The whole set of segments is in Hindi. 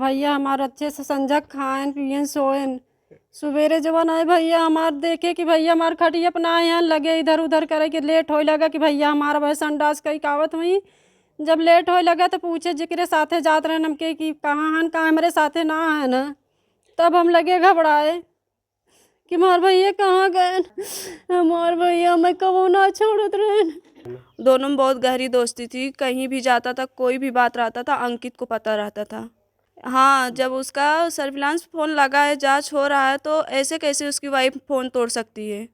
भैया हमारे अच्छे से संजक खाएन पियन सोएन। सवेरे जवन आए भैया हमार देखे कि भैया हमार खटिया अपना यहाँ लगे इधर उधर करे कि लेट होए लगा कि भैया हमारा वह संडास कई कावत हुई। जब लेट होए लगा तो पूछे जिक्रे साथे जात रहे हमके कि कहाँ हन, कहाँ हमारे साथे ना है ना। तब हम लगे घबराए कि मार भैया कहाँ गए, मार भैया मैं कबो ना छोड़त रहे। दोनों में बहुत गहरी दोस्ती थी, कहीं भी जाता था, कोई भी बात रहता था अंकित को पता रहता था। हाँ, जब उसका सर्विलांस फ़ोन लगा है, जांच हो रहा है, तो ऐसे कैसे उसकी वाइफ फ़ोन तोड़ सकती है।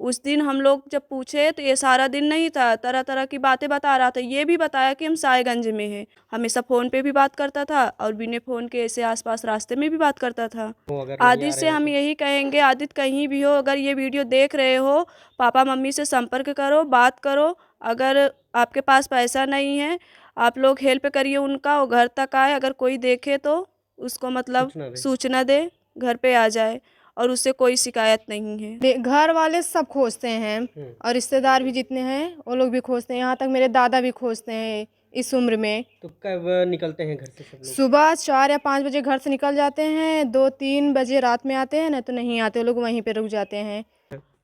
उस दिन हम लोग जब पूछे तो ये सारा दिन नहीं था, तरह तरह की बातें बता रहा था। ये भी बताया कि हम सायगंज में हैं, हमेशा फ़ोन पे भी बात करता था और बिना फ़ोन के ऐसे आसपास रास्ते में भी बात करता था। आदित्य से हम यही कहेंगे, आदित्य कहीं भी हो, अगर ये वीडियो देख रहे हो, पापा मम्मी से संपर्क करो, बात करो। अगर आपके पास पैसा नहीं है, आप लोग हेल्प करिए उनका, वो घर तक आए। अगर कोई देखे तो उसको मतलब सूचना दे, घर पे आ जाए और उससे कोई शिकायत नहीं है। घर वाले सब खोजते हैं और रिश्तेदार भी जितने हैं वो लोग भी खोजते हैं, यहाँ तक मेरे दादा भी खोजते हैं इस उम्र में। तो कब निकलते हैं घर से सब लोग? सुबह 4 या 5 बजे घर से निकल जाते हैं, 2-3 बजे रात में आते हैं, ना तो नहीं आते, वो लोग वहीं पे रुक जाते हैं।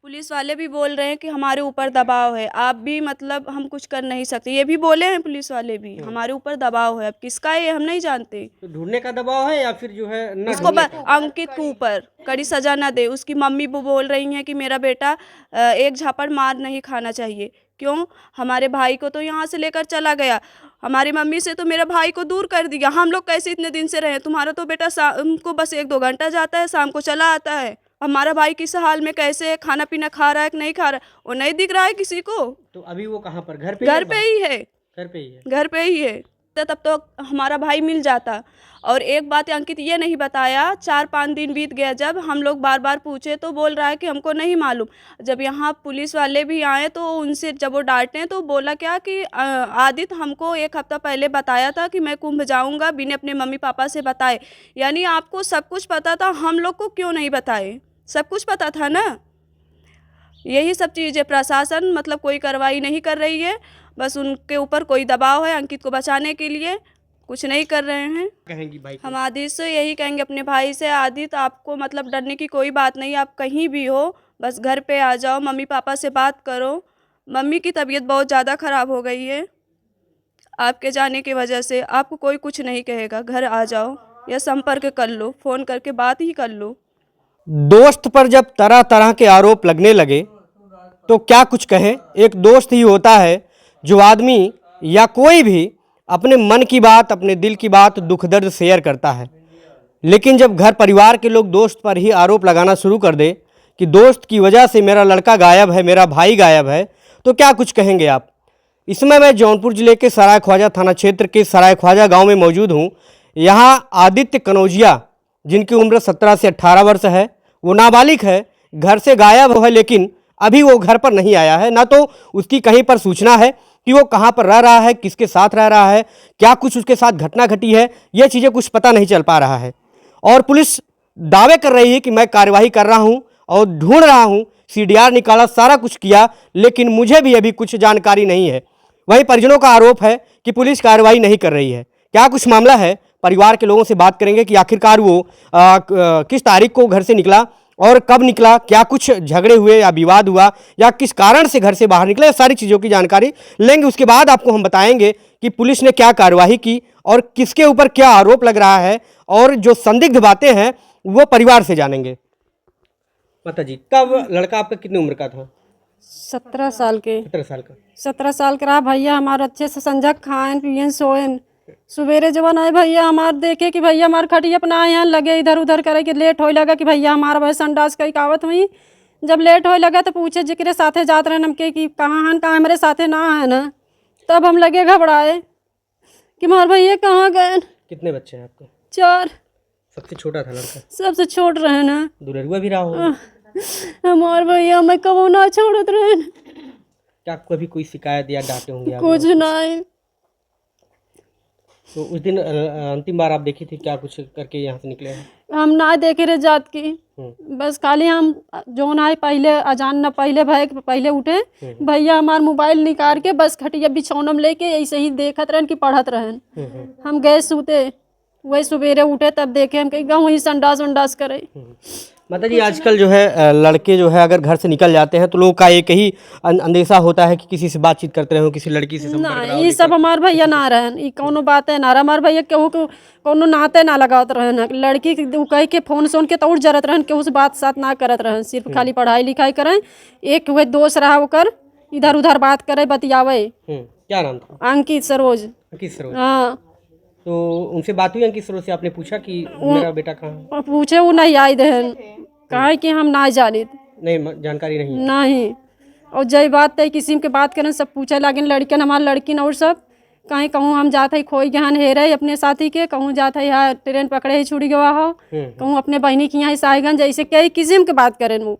पुलिस वाले भी बोल रहे हैं कि हमारे ऊपर दबाव है, आप भी मतलब हम कुछ कर नहीं सकते। ये भी बोले हैं पुलिस वाले भी, हमारे ऊपर दबाव है। अब किसका है ये हम नहीं जानते। तो ढूंढने का दबाव है या फिर जो है ना उसको अंकित के ऊपर कड़ी सजा ना दे। उसकी मम्मी वो बोल रही हैं कि मेरा बेटा एक झापड़ मार नहीं खाना चाहिए। क्यों? हमारे भाई को तो यहाँ से लेकर चला गया, हमारी मम्मी से तो मेरे भाई को दूर कर दिया। हम लोग कैसे इतने दिन से रहे? तुम्हारा तो बेटा शाम को बस 1-2 घंटा जाता है, शाम को चला आता है। हमारा भाई किस हाल में, कैसे खाना पीना खा रहा है कि नहीं खा रहा है, वो नहीं दिख रहा है किसी को। तो अभी वो कहाँ पर? घर पे ही है। घर पे ही है। घर पे ही है। तब तो हमारा भाई मिल जाता। और एक बात अंकित ये नहीं बताया, 4-5 दिन बीत गया, जब हम लोग बार बार पूछे तो बोल रहा है कि हमको नहीं मालूम। जब यहाँ पुलिस वाले भी आए तो उनसे जब वो डांटे तो बोला क्या कि आदित्य हमको 1 हफ्ता पहले बताया था कि मैं कुंभ जाऊँगा बिना अपने मम्मी पापा से बताए। यानी आपको सब कुछ पता था, हम लोग को क्यों नहीं बताए? सब कुछ पता था ना। यही सब चीज़ें प्रशासन मतलब कोई कार्रवाई नहीं कर रही है, बस उनके ऊपर कोई दबाव है अंकित को बचाने के लिए, कुछ नहीं कर रहे हैं। कहेंगी भाई हम आदित्य से यही कहेंगे अपने भाई से, आदित्य आपको मतलब डरने की कोई बात नहीं, आप कहीं भी हो बस घर पे आ जाओ, मम्मी पापा से बात करो। मम्मी की तबीयत बहुत ज़्यादा ख़राब हो गई है आपके जाने की वजह से। आपको कोई कुछ नहीं कहेगा, घर आ जाओ या संपर्क कर लो, फ़ोन करके बात ही कर लो। दोस्त पर जब तरह तरह के आरोप लगने लगे तो क्या कुछ कहें। एक दोस्त ही होता है जो आदमी या कोई भी अपने मन की बात, अपने दिल की बात, दुख दर्द शेयर करता है। लेकिन जब घर परिवार के लोग दोस्त पर ही आरोप लगाना शुरू कर दे कि दोस्त की वजह से मेरा लड़का गायब है, मेरा भाई गायब है, तो क्या कुछ कहेंगे आप। इसमें मैं जौनपुर जिले के सराय ख्वाजा थाना क्षेत्र के सराय ख्वाजा गाँव में मौजूद हूँ। यहाँ आदित्य कनौजिया, जिनकी उम्र 17 से 18 वर्ष है, वो नाबालिग है, घर से गायब है, लेकिन अभी वो घर पर नहीं आया है। ना तो उसकी कहीं पर सूचना है कि वो कहाँ पर रह रहा है, किसके साथ रह रहा है, क्या कुछ उसके साथ घटना घटी है, ये चीज़ें कुछ पता नहीं चल पा रहा है। और पुलिस दावे कर रही है कि मैं कार्यवाही कर रहा हूँ और ढूंढ रहा हूँ, CDR निकाला, सारा कुछ किया, लेकिन मुझे भी अभी कुछ जानकारी नहीं है। वहीं परिजनों का आरोप है कि पुलिस कार्रवाई नहीं कर रही है। क्या कुछ मामला है, परिवार के लोगों से बात करेंगे कि आखिरकार वो किस तारीख को घर से निकला और कब निकला, क्या कुछ झगड़े हुए या विवाद हुआ या किस कारण से घर से बाहर निकला, सारी चीज़ों की जानकारी लेंगे। उसके बाद आपको हम बताएंगे कि पुलिस ने क्या कार्रवाई की और किसके ऊपर क्या आरोप लग रहा है, और जो संदिग्ध बातें हैं वो परिवार से जानेंगे। माता जी, कब लड़का आपका कितनी उम्र का था? 17 साल के। 17 साल का। 17 साल का रहा भैया हमारे अच्छे से संजक खाएन पियन सोएन। सवेरे जवन आए भैया हमार देखे कि भैया हमार खटिया अपना यहाँ लगे इधर उधर करे कि लेट होए लगा कि भैया हमारा वह संडास कई कावत हुई। जब लेट होए लगा तो पूछे जिक्रे साथे जात रहे हमके कि कहाँ हन, कहाँ हमारे साथे ना है ना। तब हम लगे घबराए कि मार भैया कहाँ गए। कितने बच्चे हैं आपको? 4। सबसे छोटा था लड़का? सबसे छोट रहे ना। दुलरुआ भी रहा हो? हमार भैया मैं कबो ना छोड़त रहे। क्या कभी कोई शिकायत या डांटे होंगे आप? कुछ नहीं। तो उस दिन अंतिम बार आप देखी थी, क्या कुछ करके यहाँ से निकले हैं? हम ना देखे रे जात की, बस खाली हम जो ना पहले अजान न पहले भय पहले उठे भैया हमार मोबाइल निकाल के बस खटिया बिछौनम लेके ऐसे ही देखत रहन कि पढ़त रहन। हम गए सूते, वही सवेरे उठे तब देखे हम कहीं वहीं संडास उंडास करे। माता जी आजकल जो है लड़के जो है अगर घर से निकल जाते हैं तो लोगों का एक ही अंदेशा होता है कि किसी से बातचीत करते रहो, किसी लड़की से संपर्क ना रहो, ये सब हमार भैया ना रहन, ई कौनो बात है ना रहा। हमार भैया केहू को कोनो नाते ना लगावत रहन। लड़की के उ कह के फोन से उनके तौर जरत रहन, केहू से बात साथ ना करत रहन, सिर्फ खाली पढ़ाई लिखाई करें। एक हुए दोस्त रहा ओकर इधर उधर बात करे बतियावे। क्या नाम था? अंकित सरोज। अंकित सरोज। हाँ तो उनसे बात हुई अंकित सरोज से? आपने पूछा कि मेरा बेटा कहाँ है? पूछे वो नहीं आई दहन, कहे कि हम ना जानित नहीं, जानकारी नहीं है। नहीं। और जय बात तय किस्म के बात करें सब पूछे लागिन लड़कन हमार लड़किन और सब कहीं कहूँ हम जाते खोई गहन हेरे अपने साथी के, कहूँ जाते यहाँ ट्रेन पकड़े ही छुड़ी गवा हो, कहूँ अपने बहनी की यहाँ साईगंज, जैसे कई किस्म के बात करें। वो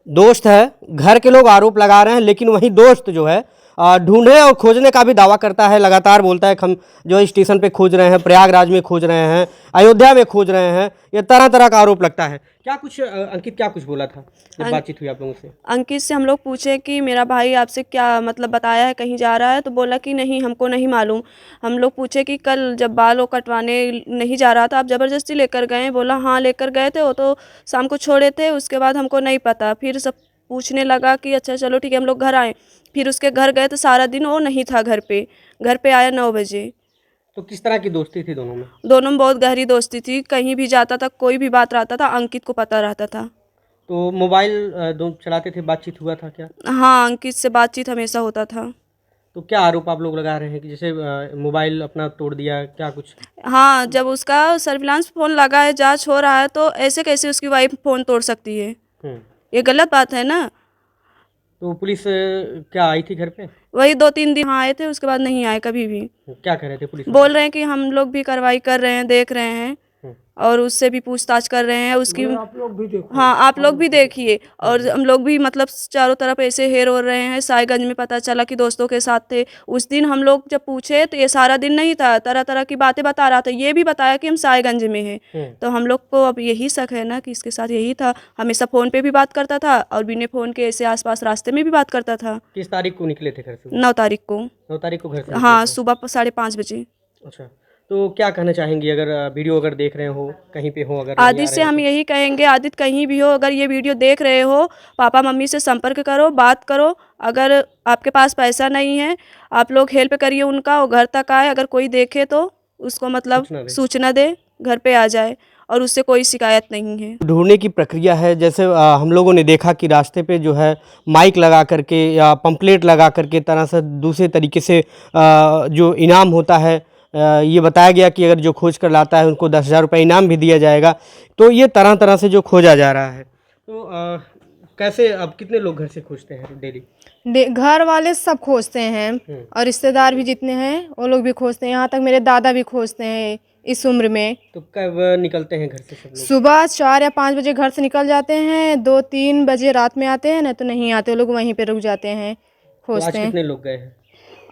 दोस्त है, घर के लोग आरोप लगा रहे हैं, लेकिन वही दोस्त जो है ढूंढने और खोजने का भी दावा करता है। लगातार बोलता है कि हम जो स्टेशन पे खोज रहे हैं, प्रयागराज में खोज रहे हैं, अयोध्या में खोज रहे हैं। ये तरह तरह का आरोप लगता है। क्या कुछ अंकित क्या कुछ बोला था जब बातचीत हुई आप लोगों से? अंकित से हम लोग पूछे कि मेरा भाई आपसे क्या मतलब बताया है कहीं जा रहा है, तो बोला कि नहीं हमको नहीं मालूम। हम लोग पूछे कि कल जब बाल कटवाने नहीं जा रहा था आप ज़बरदस्ती लेकर गए? बोला हाँ लेकर गए थे, वो तो शाम को छोड़े थे, उसके बाद हमको नहीं पता। फिर सब पूछने लगा कि अच्छा चलो ठीक है हम लोग घर आए। फिर उसके घर गए तो सारा दिन वो नहीं था घर पे आया 9 बजे। तो किस तरह की दोस्ती थी दोनों में? दोनों में बहुत गहरी दोस्ती थी, कहीं भी जाता था कोई भी बात रहता था अंकित को पता रहता था। तो मोबाइल दोनों चलाते थे, बातचीत हुआ था क्या? हाँ अंकित से बातचीत हमेशा होता था। तो क्या आरोप आप लोग लगा रहे हैं कि जैसे मोबाइल अपना तोड़ दिया, क्या कुछ? हाँ जब उसका सर्विलांस फ़ोन लगा है, जांच हो रहा है, तो ऐसे कैसे उसकी वाइफ फ़ोन तोड़ सकती है? ये गलत बात है ना। तो पुलिस क्या आई थी घर पे? वही 2-3 दिन आए थे, उसके बाद नहीं आए कभी भी। क्या कह रहे थे पुलिस? बोल रहे हैं कि हम लोग भी कार्रवाई कर रहे हैं, देख रहे हैं और उससे भी पूछताछ कर रहे हैं उसकी। आप लोग भी देखो। हाँ आप लोग भी देखिए। और हम लोग भी मतलब चारों तरफ ऐसे हेर हो रहे हैं। साईगंज में पता चला कि दोस्तों के साथ थे। उस दिन हम लोग जब पूछे तो ये सारा दिन नहीं था, तरह तरह की बातें बता रहा था। ये भी बताया कि हम साईगंज में हैं। तो हम लोग को अब यही शक है ना कि इसके साथ यही था। हमेशा फ़ोन पे भी बात करता था और बिना फ़ोन के ऐसे आसपास रास्ते में भी बात करता था। किस तारीख को निकले थे घर से? 9 तारीख को। 9 तारीख को घर से? हाँ सुबह 5:30 बजे। अच्छा, तो क्या कहना चाहेंगी अगर वीडियो अगर देख रहे हो, कहीं पे हो, अगर आदित्य से हम यही कहेंगे, आदित्य कहीं भी हो, अगर ये वीडियो देख रहे हो, पापा मम्मी से संपर्क करो, बात करो। अगर आपके पास पैसा नहीं है आप लोग हेल्प करिए उनका, वो घर तक आए। अगर कोई देखे तो उसको मतलब सूचना दे, घर पे आ जाए और उससे कोई शिकायत नहीं है। ढूंढने की प्रक्रिया है। जैसे हम लोगों ने देखा कि रास्ते पे जो है माइक लगा करके या पंपलेट लगा करके तरह से दूसरे तरीके से जो इनाम होता है, ये बताया गया कि अगर जो खोज कर लाता है उनको 10,000 रुपये इनाम भी दिया जाएगा। तो ये तरह तरह से जो खोजा जा रहा है। तो कैसे, अब कितने लोग घर से खोजते हैं डेली? घर वाले सब खोजते हैं और रिश्तेदार भी जितने हैं वो लोग भी खोजते हैं। यहाँ तक मेरे दादा भी खोजते हैं इस उम्र में। तो कब निकलते हैं घर से सब लोग? सुबह 4 या 5 बजे घर से निकल जाते हैं, 2-3 बजे रात में आते हैं, ना तो नहीं आते, वो लोग वहीं पे रुक जाते हैं, तो आज खोजते हैं। कितने लोग गए हैं?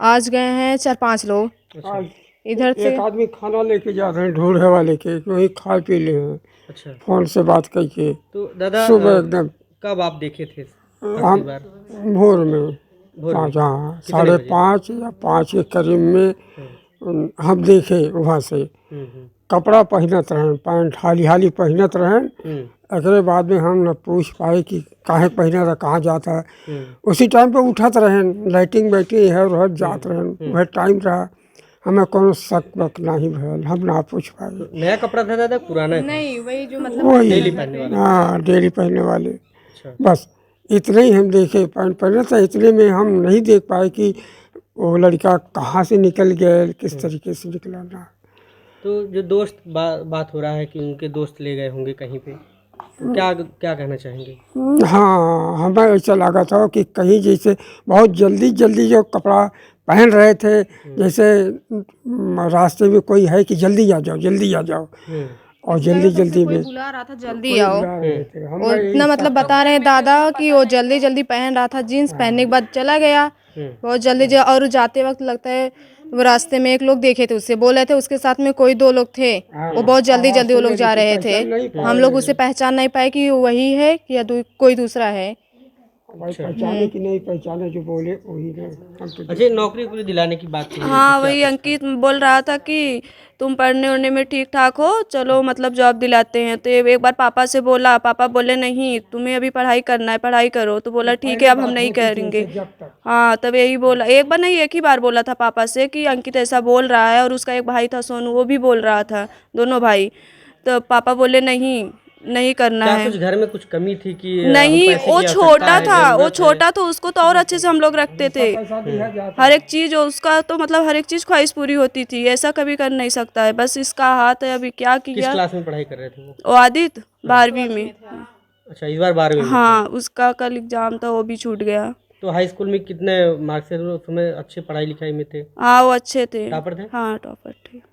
आज गए हैं 4-5 लोग आज इधर से। एक आदमी खाना लेके जा रहे हैं ढूंढे वाले के, वही खा पी ले हैं अच्छा, फोन से बात करके। तो दादा सुबह एकदम कब आप देखे थे हम बार? भोर में भोर में? 5, हाँ कितने बजे? 5:30 या 5 के करीब में हम देखे वहाँ से। कपड़ा पहनत रहें, पैंट हाली हाली पहनत रहें। एकरे बाद में हम न पूछ पाए कि काहे पहना था, कहाँ जाता है। उसी टाइम पे उठत रहें, लाइटिंग बैठी है और जात रहें, वह टाइम रहा। हमें कोनो शक वक नहीं भयल, हम ना पूछ पाए। नया कपड़ा था दादा, पुराना? नहीं वही जो मतलब वही डेली पहनने वाला? हाँ डेली पहनने वाले। अच्छा, बस इतने ही हम देखे, पैंट पहने था। इतने में हम नहीं देख पाए कि वो लड़का कहाँ से निकल गया, किस तरीके से निकला ना। तो जो दोस्त बात हो रहा है कि उनके दोस्त ले गए होंगे कहीं पे, तो क्या कहना चाहेंगे? हाँ हमें ऐसा लगा था कि कहीं जैसे बहुत जल्दी जल्दी जो कपड़ा पहन रहे थे, जैसे रास्ते में कोई है कि जल्दी आ जाओ, जल्दी आ जाओ, और जल्दी जल्दी में बुला रहा था जल्दी आओ। हम वो इतना मतलब बता रहे हैं दादा कि वो जल्दी जल्दी पहन रहा था, जीन्स पहनने के बाद चला गया बहुत जल्दी। और जाते वक्त लगता है वो रास्ते में एक लोग देखे थे, उससे बोले थे उसके साथ में कोई 2 लोग थे, वो बहुत जल्दी जल्दी वो लोग जा रहे थे। हम लोग उसे पहचान नहीं पाए कि वही है कि या कोई दूसरा है। भाई पहचाने कि नहीं पहचाने, जो बोले वही ने हम तो अच्छा, नौकरी वोकरी दिलाने की बात थी। हाँ, वही अंकित बोल रहा था कि तुम पढ़ने उड़ने में ठीक ठाक हो, चलो मतलब जॉब दिलाते हैं। तो एक बार पापा से बोला, पापा बोले नहीं तुम्हें अभी पढ़ाई करना है, पढ़ाई करो। तो बोला ठीक है अब हम नहीं करेंगे। हाँ, तब यही बोला, एक बार नहीं एक ही बार बोला था पापा से कि अंकित ऐसा बोल रहा है। और उसका एक भाई था सोनू, वो भी बोल रहा था, दोनों भाई। तो पापा बोले नहीं करना क्या है। कुछ घर में कुछ कमी थी कि नहीं, पैसे वो की छोटा आवश्यकता है, था, वो जरूरत है? छोटा था, उसको तो और अच्छे से हम लोग रखते थे। हर एक चीज उसका तो मतलब हर एक चीज ख्वाहिश पूरी होती थी, ऐसा कभी कर नहीं सकता है। बस इसका हाथ है, अभी क्या किस किया। क्लास में पढ़ाई कर रहे थे वो? वो आदित्य 12वीं में। अच्छा, इस बार 12वीं में। हाँ, उसका कल एग्जाम था, वो भी छूट गया। तो हाई स्कूल में कितने मार्क्स थे उस समय? अच्छे पढ़ाई लिखाई में थे? हाँ, वो अच्छे थे, टॉपर थे? हाँ टॉपर थे।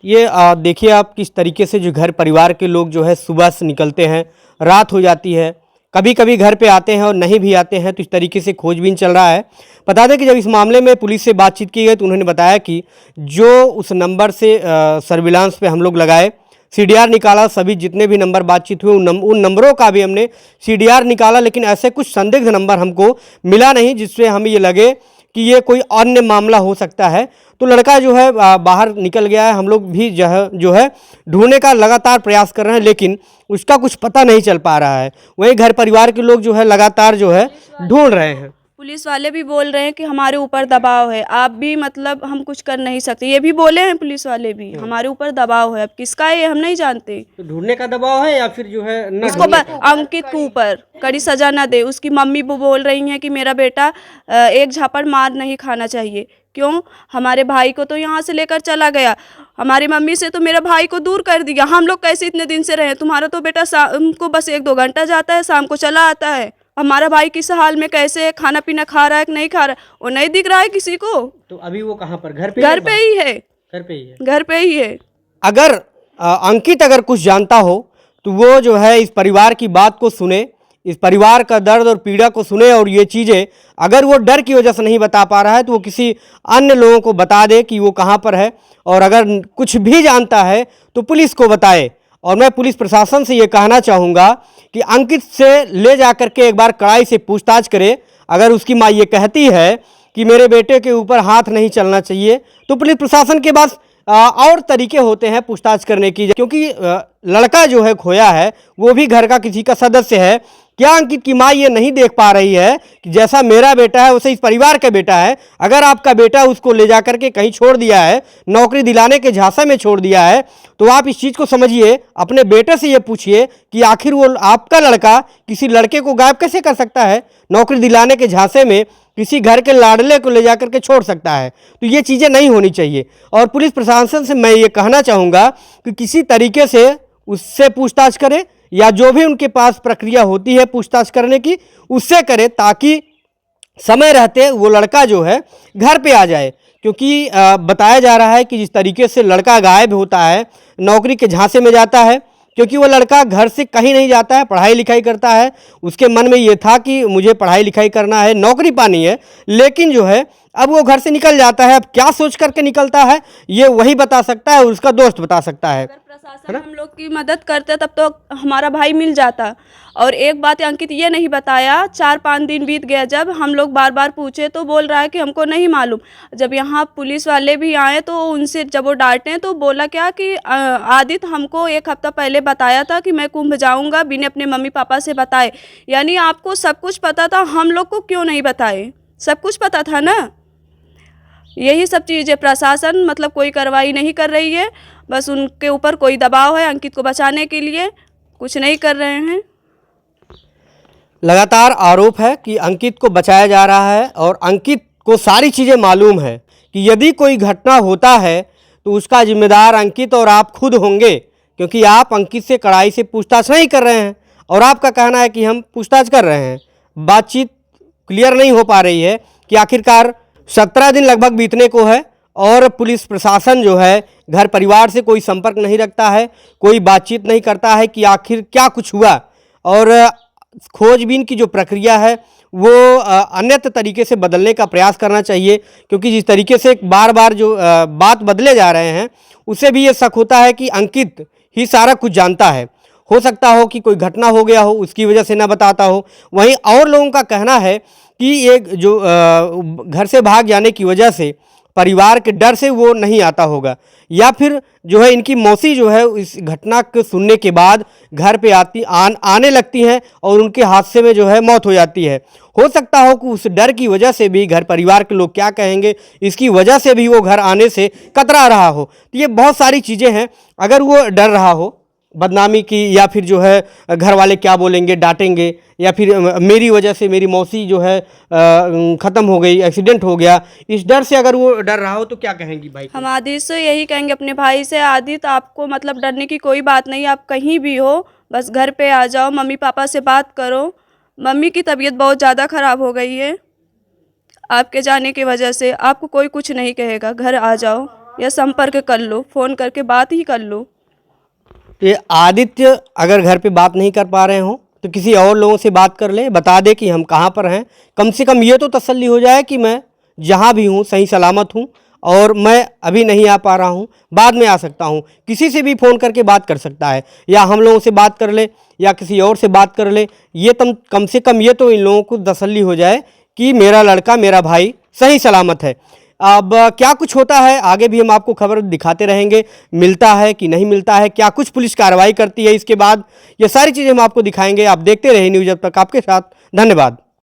ये देखिए आप किस तरीके से जो घर परिवार के लोग जो है सुबह से निकलते हैं, रात हो जाती है, कभी कभी घर पे आते हैं और नहीं भी आते हैं। तो इस तरीके से खोजबीन चल रहा है। बता दें कि जब इस मामले में पुलिस से बातचीत की गई तो उन्होंने बताया कि जो उस नंबर से सर्विलांस पे हम लोग लगाए, सीडीआर निकाला, सभी जितने भी नंबर बातचीत हुए उन नंबरों का भी हमने सीडीआर निकाला, लेकिन ऐसे कुछ संदिग्ध नंबर हमको मिला नहीं जिससे हमें ये लगे कि ये कोई अन्य मामला हो सकता है। तो लड़का जो है बाहर निकल गया है। हम लोग भी जो है ढूंढने का लगातार प्रयास कर रहे हैं, लेकिन उसका कुछ पता नहीं चल पा रहा है। वहीं घर परिवार के लोग जो है लगातार जो है ढूंढ रहे हैं। पुलिस वाले भी बोल रहे हैं कि हमारे ऊपर दबाव है, आप भी मतलब हम कुछ कर नहीं सकते। ये भी बोले हैं पुलिस वाले भी, हमारे ऊपर दबाव है। अब किसका है ये हम नहीं जानते। तो ढूंढने का दबाव है या फिर जो है न उसको अंकित के ऊपर कड़ी सजा ना दे। उसकी मम्मी वो बोल रही हैं कि मेरा बेटा एक झापड़ मार नहीं खाना चाहिए। क्यों? हमारे भाई को तो यहाँ से लेकर चला गया, हमारी मम्मी से तो मेरे भाई को दूर कर दिया। हम लोग कैसे इतने दिन से रहे? तुम्हारा तो बेटा शाम को बस 1-2 घंटा जाता है, शाम को चला आता है। हमारा भाई किस हाल में, कैसे खाना पीना खा रहा है कि नहीं खा रहा है, वो नहीं दिख रहा है किसी को। तो अभी वो कहाँ पर? घर पे ही है, घर पे ही है। घर पे ही है। अगर अंकित अगर कुछ जानता हो तो वो जो है इस परिवार की बात को सुने, इस परिवार का दर्द और पीड़ा को सुने, और ये चीज़ें अगर वो डर की वजह से नहीं बता पा रहा है तो वो किसी अन्य लोगों को बता दे कि वो कहाँ पर है। और अगर कुछ भी जानता है तो पुलिस को बताए। और मैं पुलिस प्रशासन से ये कहना चाहूँगा कि अंकित से ले जा कर के एक बार कड़ाई से पूछताछ करे। अगर उसकी माँ ये कहती है कि मेरे बेटे के ऊपर हाथ नहीं चलना चाहिए, तो पुलिस प्रशासन के पास और तरीके होते हैं पूछताछ करने की, क्योंकि लड़का जो है खोया है वो भी घर का किसी का सदस्य है। क्या अंकित की माँ ये नहीं देख पा रही है कि जैसा मेरा बेटा है वैसे इस परिवार का बेटा है? अगर आपका बेटा उसको ले जा करके कहीं छोड़ दिया है, नौकरी दिलाने के झांसे में छोड़ दिया है, तो आप इस चीज़ को समझिए। अपने बेटे से ये पूछिए कि आखिर वो आपका लड़का किसी लड़के को गायब कैसे कर सकता है? नौकरी दिलाने के झांसे में किसी घर के लाडले को ले जा करके छोड़ सकता है? तो ये चीज़ें नहीं होनी चाहिए। और पुलिस प्रशासन से मैं ये कहना चाहूँगा कि किसी तरीके से उससे पूछताछ करें, या जो भी उनके पास प्रक्रिया होती है पूछताछ करने की उससे करें, ताकि समय रहते वो लड़का जो है घर पे आ जाए। क्योंकि बताया जा रहा है कि जिस तरीके से लड़का गायब होता है, नौकरी के झांसे में जाता है, क्योंकि वो लड़का घर से कहीं नहीं जाता है, पढ़ाई लिखाई करता है। उसके मन में ये था कि मुझे पढ़ाई लिखाई करना है, नौकरी पानी है, लेकिन जो है अब वो घर से निकल जाता है। अब क्या सोच करके निकलता है ये वही बता सकता है और उसका दोस्त बता सकता है। प्रशासन हम लोग की मदद करते तब तो हमारा भाई मिल जाता। और एक बात अंकित ये नहीं बताया, 4-5 दिन बीत गया, जब हम लोग बार बार पूछे तो बोल रहा है कि हमको नहीं मालूम। जब यहाँ पुलिस वाले भी आए तो उनसे जब वो डांटे तो बोला क्या कि आदित्य हमको 1 हफ्ता पहले बताया था कि मैं कुंभ जाऊँगा बिना अपने मम्मी पापा से बताए। यानी आपको सब कुछ पता था, हम लोग को क्यों नहीं बताए? सब कुछ पता था ना। यही सब चीज़ें प्रशासन मतलब कोई कार्रवाई नहीं कर रही है, बस उनके ऊपर कोई दबाव है अंकित को बचाने के लिए, कुछ नहीं कर रहे हैं। लगातार आरोप है कि अंकित को बचाया जा रहा है और अंकित को सारी चीज़ें मालूम है कि यदि कोई घटना होता है तो उसका जिम्मेदार अंकित और आप खुद होंगे, क्योंकि आप अंकित से कड़ाई से पूछताछ नहीं कर रहे हैं और आपका कहना है कि हम पूछताछ कर रहे हैं। बातचीत क्लियर नहीं हो पा रही है कि आखिरकार 17 दिन लगभग बीतने को है और पुलिस प्रशासन जो है घर परिवार से कोई संपर्क नहीं रखता है, कोई बातचीत नहीं करता है कि आखिर क्या कुछ हुआ। और खोजबीन की जो प्रक्रिया है वो अन्यत्र तरीके से बदलने का प्रयास करना चाहिए, क्योंकि जिस तरीके से बार बार जो बात बदले जा रहे हैं उससे भी ये शक होता है कि अंकित ही सारा कुछ जानता है। हो सकता हो कि कोई घटना हो गया हो उसकी वजह से ना बताता हो। वहीं और लोगों का कहना है कि ये जो घर से भाग जाने की वजह से परिवार के डर से वो नहीं आता होगा, या फिर जो है इनकी मौसी जो है इस घटना को सुनने के बाद घर पे आने लगती हैं और उनके हादसे में जो है मौत हो जाती है। हो सकता हो कि उस डर की वजह से भी, घर परिवार के लोग क्या कहेंगे इसकी वजह से भी वो घर आने से कतरा रहा हो। तो ये बहुत सारी चीज़ें हैं। अगर वो डर रहा हो बदनामी की, या फिर जो है घर वाले क्या बोलेंगे, डांटेंगे, या फिर मेरी वजह से मेरी मौसी जो है ख़त्म हो गई, एक्सीडेंट हो गया, इस डर से अगर वो डर रहा हो तो क्या कहेंगी भाई को? हम आदित्य से यही कहेंगे अपने भाई से, आदित्य आपको मतलब डरने की कोई बात नहीं, आप कहीं भी हो बस घर पे आ जाओ, मम्मी पापा से बात करो। मम्मी की तबीयत बहुत ज़्यादा ख़राब हो गई है आपके जाने की वजह से, आपको कोई कुछ नहीं कहेगा, घर आ जाओ या संपर्क कर लो, फ़ोन करके बात ही कर लो। ये आदित्य अगर घर पे बात नहीं कर पा रहे हो तो किसी और लोगों से बात कर ले, बता दे कि हम कहाँ पर हैं। कम से कम ये तो तसल्ली हो जाए कि मैं जहाँ भी हूँ सही सलामत हूँ और मैं अभी नहीं आ पा रहा हूँ, बाद में आ सकता हूँ। किसी से भी फ़ोन करके बात कर सकता है, या हम लोगों से बात कर ले या किसी और से बात कर ले। ये कम से कम ये तो इन लोगों को तसल्ली हो जाए कि मेरा लड़का, मेरा भाई सही सलामत है। अब क्या कुछ होता है आगे भी हम आपको खबर दिखाते रहेंगे, मिलता है कि नहीं मिलता है, क्या कुछ पुलिस कार्रवाई करती है इसके बाद, ये सारी चीज़ें हम आपको दिखाएंगे। आप देखते रहिए न्यूज़ अब तक, आपके साथ धन्यवाद।